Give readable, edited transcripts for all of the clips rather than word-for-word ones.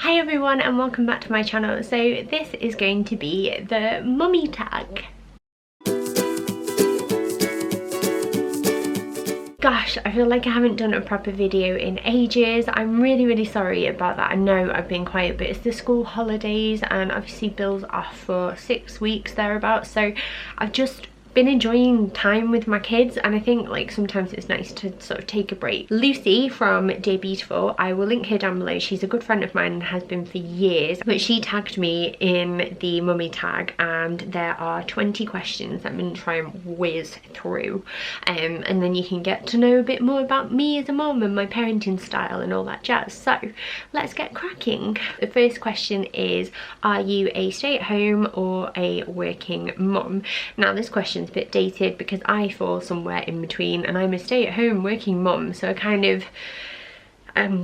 Hi everyone and welcome back to my channel. So this is going to be the mummy tag. Gosh, I feel like I haven't done a proper video in ages. I'm really sorry about that. I know I've been quiet, but it's the school holidays and obviously Bill's off for 6 weeks thereabouts, so I've just been enjoying time with my kids, and I think like sometimes it's nice to sort of take a break. Lucy from Dear Beautiful, I will link her down below. She's a good friend of mine and has been for years, but she tagged me in the mummy tag and there are 20 questions that I'm going to try and whiz through, and then you can get to know a bit more about me as a mum and my parenting style and all that jazz. So let's get cracking. The first question is, are you a stay-at-home or a working mum? Now this question a bit dated because I fall somewhere in between and I'm a stay-at-home working mum, so I kind of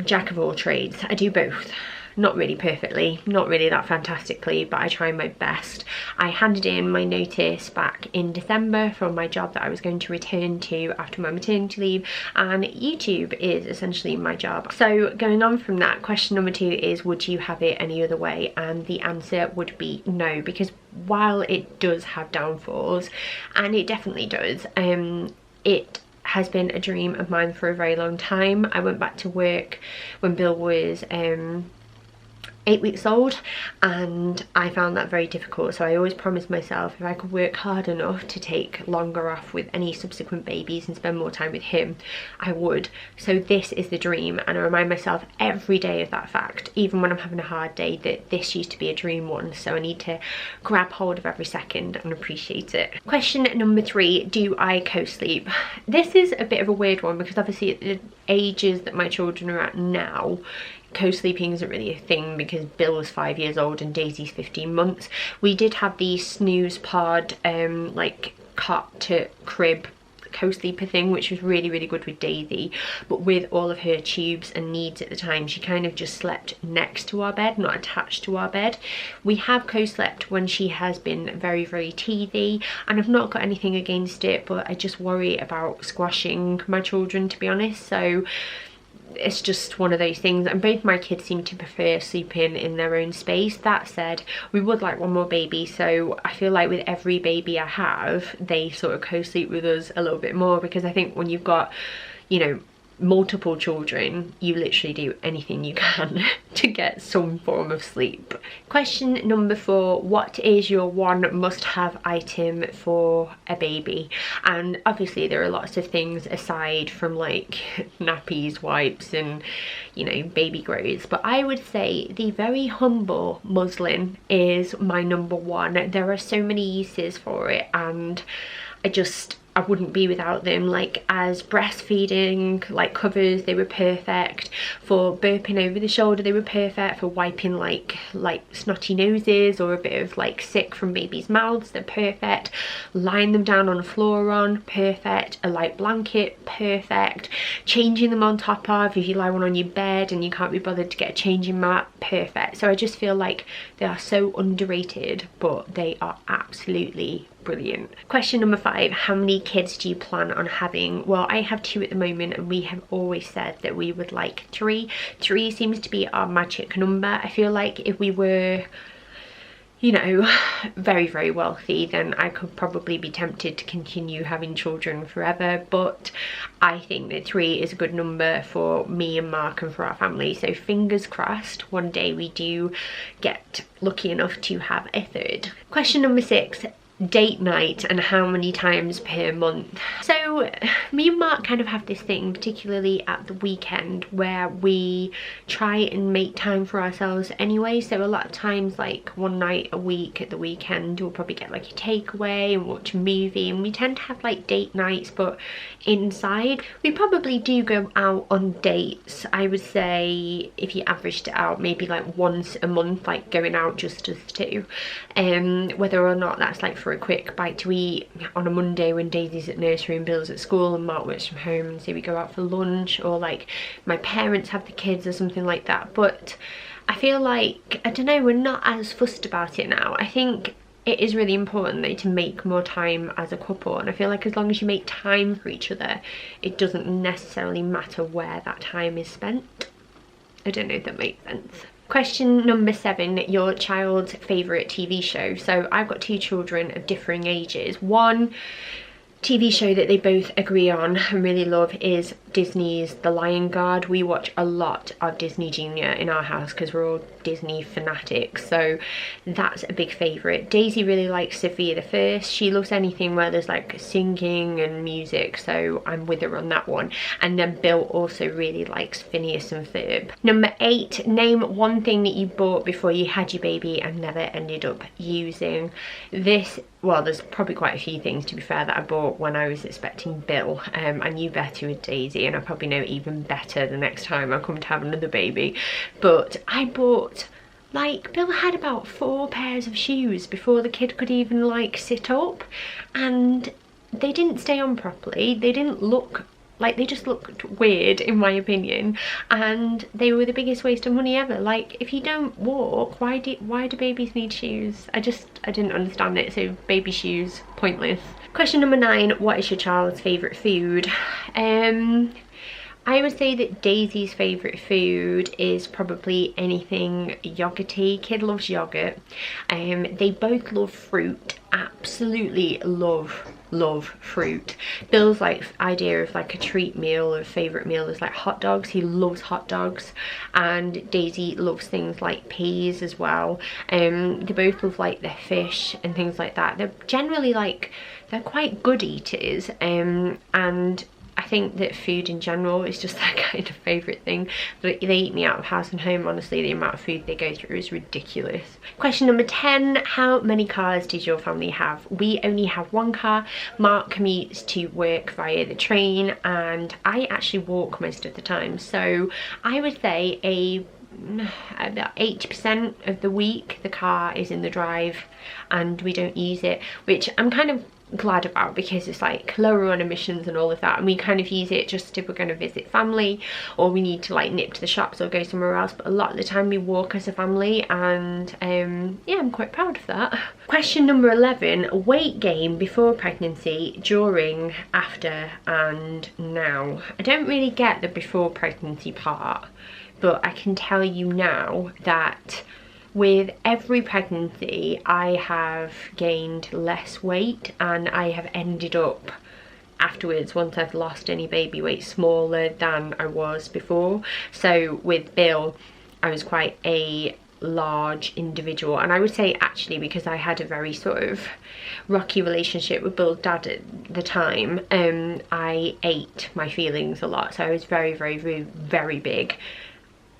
jack of all trades. I do both. Not really perfectly, not really that fantastically, but I try my best. I handed in my notice back in December from my job that I was going to return to after my maternity leave, and YouTube is essentially my job. So going on from that, question number 2 is, would you have it any other way? And the answer would be no, because while it does have downfalls, and it definitely does, it has been a dream of mine for a very long time. I went back to work when Bill was 8 weeks old and I found that very difficult, so I always promised myself if I could work hard enough to take longer off with any subsequent babies and spend more time with him, I would. So this is the dream, and I remind myself every day of that fact, even when I'm having a hard day, that this used to be a dream one, so I need to grab hold of every second and appreciate it. Question number 3, do I co-sleep? This is a bit of a weird one because obviously at the ages that my children are at now, co-sleeping isn't really a thing because Bill was 5 years old and Daisy's 15 months. We did have the snooze pod, like cot to crib co-sleeper thing, which was really good with Daisy, but with all of her tubes and needs at the time, she kind of just slept next to our bed, not attached to our bed. We have co-slept when she has been very teethy, and I've not got anything against it, but I just worry about squashing my children, to be honest. So it's just one of those things, and both my kids seem to prefer sleeping in their own space. That said, we would like one more baby, so I feel like with every baby I have, they sort of co-sleep with us a little bit more, because I think when you've got, you know, multiple children, you literally do anything you can to get some form of sleep. Question number 4, what is your one must-have item for a baby? And obviously there are lots of things aside from like nappies, wipes and, you know, baby grows, but I would say the very humble muslin is my number 1. There are so many uses for it, and I wouldn't be without them. Like as breastfeeding, like covers, they were perfect. For burping over the shoulder, they were perfect. For wiping like snotty noses or a bit of like sick from babies' mouths, they're perfect. Lying them down on a floor, perfect. A light blanket, perfect. Changing them on top of, if you lie one on your bed and you can't be bothered to get a changing mat, perfect. So I just feel like they are so underrated, but they are absolutely brilliant. Question number 5, how many kids do you plan on having? Well, I have 2 at the moment, and we have always said that we would like 3. 3 seems to be our magic number. I feel like if we were, you know, very wealthy, then I could probably be tempted to continue having children forever, but I think that 3 is a good number for me and Mark and for our family. So fingers crossed one day we do get lucky enough to have a 3rd. Question number 6, date night and how many times per month. So me and Mark kind of have this thing, particularly at the weekend, where we try and make time for ourselves anyway. So a lot of times, like one night a week at the weekend, we'll probably get like a takeaway and watch a movie, and we tend to have like date nights, but inside. We probably do go out on dates. I would say if you averaged it out, maybe like once a month, like going out just us 2. Whether or not that's like for a quick bite to eat on a Monday when Daisy's at nursery and Bill's at school and Mark works from home, and say we go out for lunch, or like my parents have the kids or something like that. But I feel like, I don't know, we're not as fussed about it now. I think it is really important though to make more time as a couple, and I feel like as long as you make time for each other, it doesn't necessarily matter where that time is spent. I don't know if that makes sense. Question number 7, your child's favourite TV show. So I've got 2 children of differing ages. One TV show that they both agree on and really love is Disney's The Lion Guard. We watch a lot of Disney Junior in our house because we're all Disney fanatics, so that's a big favourite. Daisy really likes Sophia the First. She loves anything where there's like singing and music, so I'm with her on that one. And then Bill also really likes Phineas and Ferb. Number 8, name one thing that you bought before you had your baby and never ended up using. This, well, there's probably quite a few things, to be fair, that I bought when I was expecting Bill. I knew better with Daisy, and I probably know even better the next time I come to have another baby. But I bought, like, Bill had about 4 pairs of shoes before the kid could even like sit up, and they didn't stay on properly. They didn't look like, they just looked weird in my opinion, and they were the biggest waste of money ever. Like, if you don't walk, why do babies need shoes? I didn't understand it. So baby shoes, pointless. Question number 9, what is your child's favourite food? I would say that Daisy's favourite food is probably anything yogurty. Kid loves yogurt. They both love fruit, absolutely love fruit. Bill's like idea of like a treat meal or favourite meal is like hot dogs. He loves hot dogs. And Daisy loves things like peas as well. They both love like their fish and things like that. They're generally like, they're quite good eaters, and I think that food in general is just their kind of favourite thing. But they eat me out of house and home. Honestly, the amount of food they go through is ridiculous. Question number 10, how many cars did your family have? We only have 1 car. Mark commutes to work via the train, and I actually walk most of the time. So I would say about 80% of the week the car is in the drive and we don't use it, which I'm kind of glad about, because it's like lower on emissions and all of that, and we kind of use it just if we're going to visit family or we need to like nip to the shops or go somewhere else. But a lot of the time we walk as a family, and yeah, I'm quite proud of that. Question number 11, weight gain before pregnancy, during, after and now. I don't really get the before pregnancy part, but I can tell you now that with every pregnancy I have gained less weight, and I have ended up afterwards, once I've lost any baby weight, smaller than I was before. So with Bill, I was quite a large individual, and I would say actually because I had a very sort of rocky relationship with Bill's dad at the time, I ate my feelings a lot, so I was very big.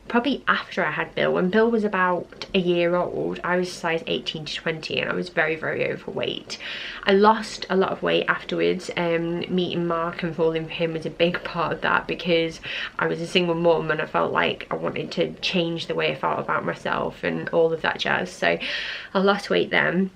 Probably after I had Bill, when Bill was about a year old, I was size 18 to 20 and I was very overweight. I lost a lot of weight afterwards. Meeting Mark and falling for him was a big part of that, because I was a single mum and I felt like I wanted to change the way I felt about myself and all of that jazz. So I lost weight then.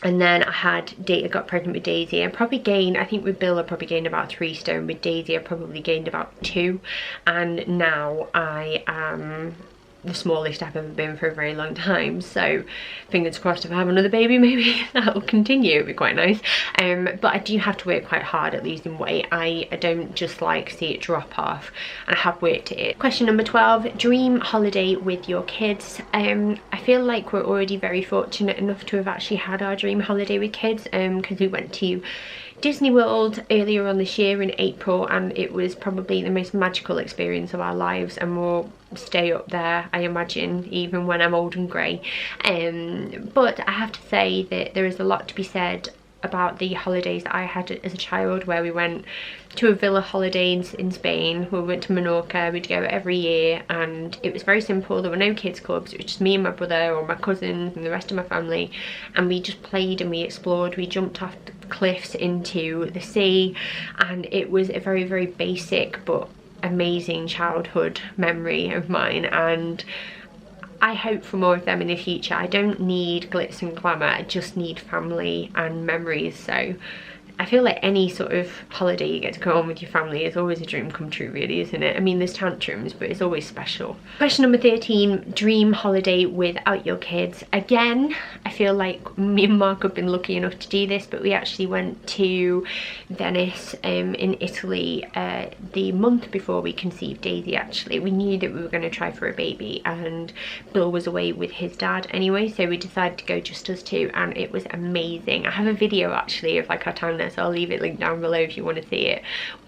And then I got pregnant with Daisy. I probably gained, I think with Bill I probably gained about 3 stone. With Daisy I probably gained about 2. And now I am the smallest I've ever been for a very long time. So fingers crossed, if I have another baby, maybe that'll continue. It'd be quite nice. But I do have to work quite hard at losing weight. I don't just like see it drop off, and I have worked at it. Question number 12, dream holiday with your kids. I feel like we're already very fortunate enough to have actually had our dream holiday with kids, because we went to Disney World earlier on this year in April, and it was probably the most magical experience of our lives, and we'll stay up there, I imagine, even when I'm old and grey. But I have to say that there is a lot to be said about the holidays that I had as a child, where we went to a villa holiday in Spain. We went to Menorca. We'd go every year, and it was very simple. There were no kids clubs. It was just me and my brother or my cousins and the rest of my family, and we just played and we explored. We jumped off the cliffs into the sea, and it was a very basic but amazing childhood memory of mine, and I hope for more of them in the future. I don't need glitz and glamour, I just need family and memories. So I feel like any sort of holiday you get to go on with your family is always a dream come true, really, isn't it? I mean, there's tantrums, but it's always special. Question number 13, dream holiday without your kids. Again, I feel like me and Mark have been lucky enough to do this, but we actually went to Venice in Italy the month before we conceived Daisy, actually. We knew that we were going to try for a baby, and Bill was away with his dad anyway, so we decided to go just us two, and it was amazing. I have a video actually of like our time there, so I'll leave it linked down below if you want to see it.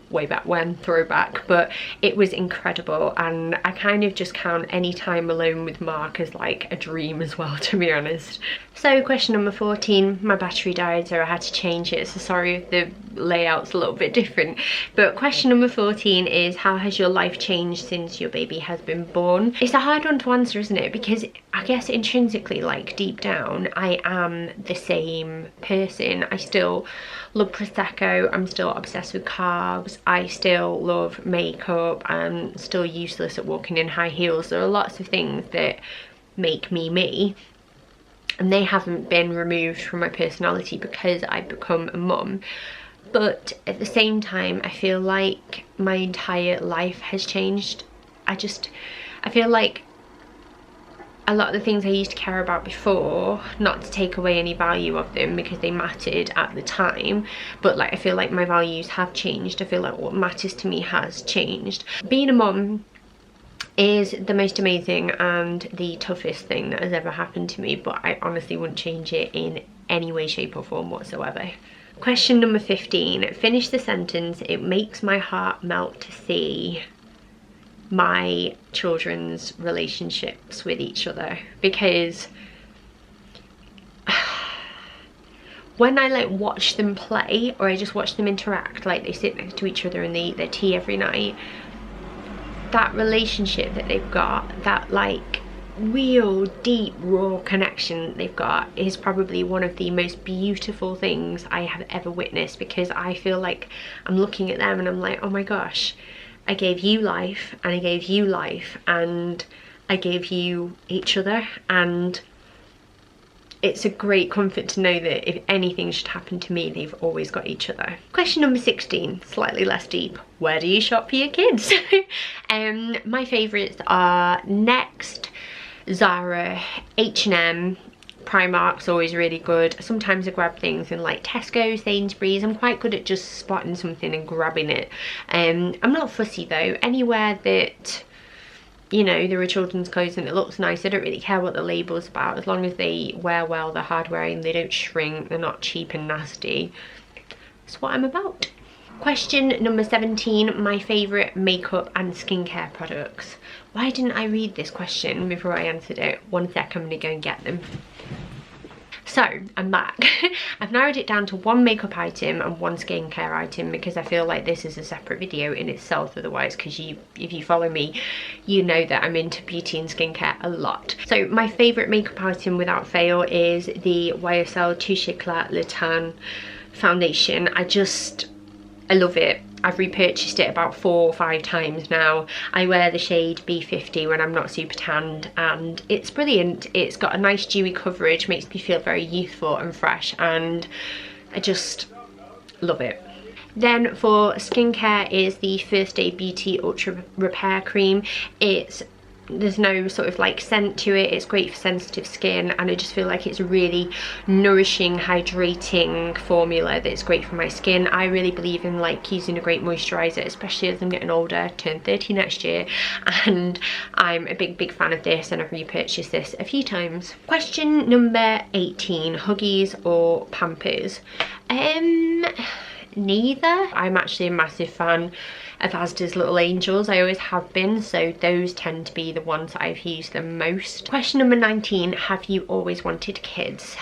Way back when, throwback, but it was incredible, and I kind of just count any time alone with Mark as like a dream as well, to be honest. So question number 14, my battery died, so I had to change it, so sorry if the layout's a little bit different. But question number 14 is, how has your life changed since your baby has been born? It's a hard one to answer, isn't it? Because I guess intrinsically, like deep down, I am the same person. I still love Prosecco, I'm still obsessed with carbs, I still love makeup, I'm still useless at walking in high heels. There are lots of things that make me me, and they haven't been removed from my personality because I've become a mum. But at the same time, I feel like my entire life has changed. I feel like a lot of the things I used to care about before, not to take away any value of them because they mattered at the time, but like I feel like my values have changed. I feel like what matters to me has changed. Being a mum is the most amazing and the toughest thing that has ever happened to me, but I honestly wouldn't change it in any way, shape or form whatsoever. Question number 15, finish the sentence. It makes my heart melt to see my children's relationships with each other, because when I like watch them play, or I just watch them interact, like they sit next to each other and they eat their tea every night, that relationship that they've got, that like real deep raw connection they've got, is probably one of the most beautiful things I have ever witnessed, because I feel like I'm looking at them and I'm like, oh my gosh, I gave you life, and I gave you life, and I gave you each other, and it's a great comfort to know that if anything should happen to me, they've always got each other. Question number 16, slightly less deep. Where do you shop for your kids? My favourites are Next, Zara, H&M, Primark's always really good. Sometimes I grab things in like Tesco, Sainsbury's. I'm quite good at just spotting something and grabbing it. I'm not fussy though. Anywhere that, you know, there are children's clothes and it looks nice, I don't really care what the label's about, as long as they wear well, they're hard wearing, they don't shrink, they're not cheap and nasty. That's what I'm about. Question number 17, my favourite makeup and skincare products. Why didn't I read this question before I answered it? One sec, I'm gonna go and get them. So I'm back. I've narrowed it down to one makeup item and one skincare item, because I feel like this is a separate video in itself otherwise, because if you follow me, you know that I'm into beauty and skincare a lot. So my favourite makeup item without fail is the YSL Touche Éclat Le Tan foundation. I love it. I've repurchased it about 4 or 5 times now. I wear the shade B50 when I'm not super tanned, and it's brilliant. It's got a nice dewy coverage, makes me feel very youthful and fresh, and I just love it. Then for skincare is the First Day Beauty Ultra Repair Cream. There's no sort of like scent to it, it's great for sensitive skin, and I just feel like it's a really nourishing, hydrating formula that's great for my skin. I really believe in like using a great moisturiser, especially as I'm getting older, turn 30 next year, and I'm a big fan of this, and I've repurchased this a few times. Question number 18, Huggies or Pampers? Neither. I'm actually a massive fan of Asda's Little Angels. I always have been, so those tend to be the ones I've used the most. Question number 19, have you always wanted kids?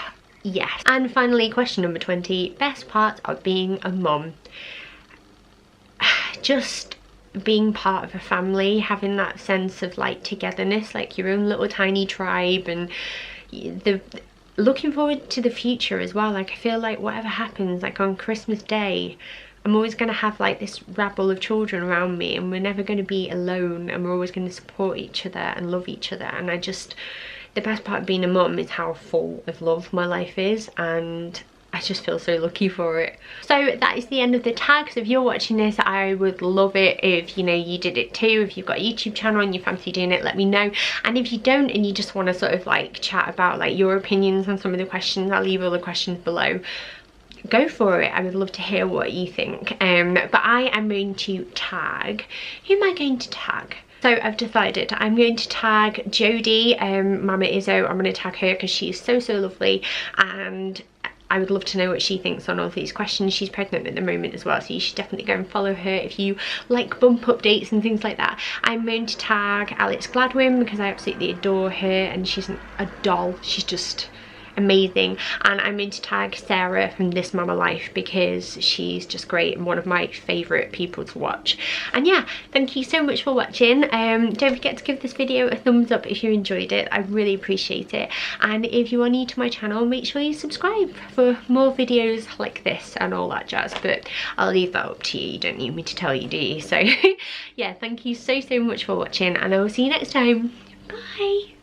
Yes. And finally, question number 20, best part of being a mum. Just being part of a family, having that sense of like togetherness, like your own little tiny tribe, and looking forward to the future as well. Like I feel like whatever happens, like on Christmas Day, I'm always going to have like this rabble of children around me, and we're never going to be alone, and we're always going to support each other and love each other. And the best part of being a mum is how full of love my life is, and I just feel so lucky for it. So that is the end of the tag. So if you're watching this, I would love it if, you know, you did it too. If you've got a YouTube channel and you fancy doing it, let me know. And if you don't and you just want to sort of like chat about like your opinions on some of the questions, I'll leave all the questions below. Go for it. I would love to hear what you think. But I am going to tag, who am I going to tag? So I've decided I'm going to tag Jodie, Mama Izzo. I'm going to tag her because she's so lovely, and I would love to know what she thinks on all of these questions. She's pregnant at the moment as well, so you should definitely go and follow her if you like bump updates and things like that. I'm going to tag Alex Gladwin because I absolutely adore her and she's a doll. She's just amazing. And I'm going to tag Sarah from This Mama Life because she's just great and one of my favourite people to watch. And yeah, thank you so much for watching. Don't forget to give this video a thumbs up if you enjoyed it. I really appreciate it. And if you are new to my channel, make sure you subscribe for more videos like this and all that jazz. But I'll leave that up to you. You don't need me to tell you, do you? So yeah, thank you so much for watching, and I will see you next time. Bye.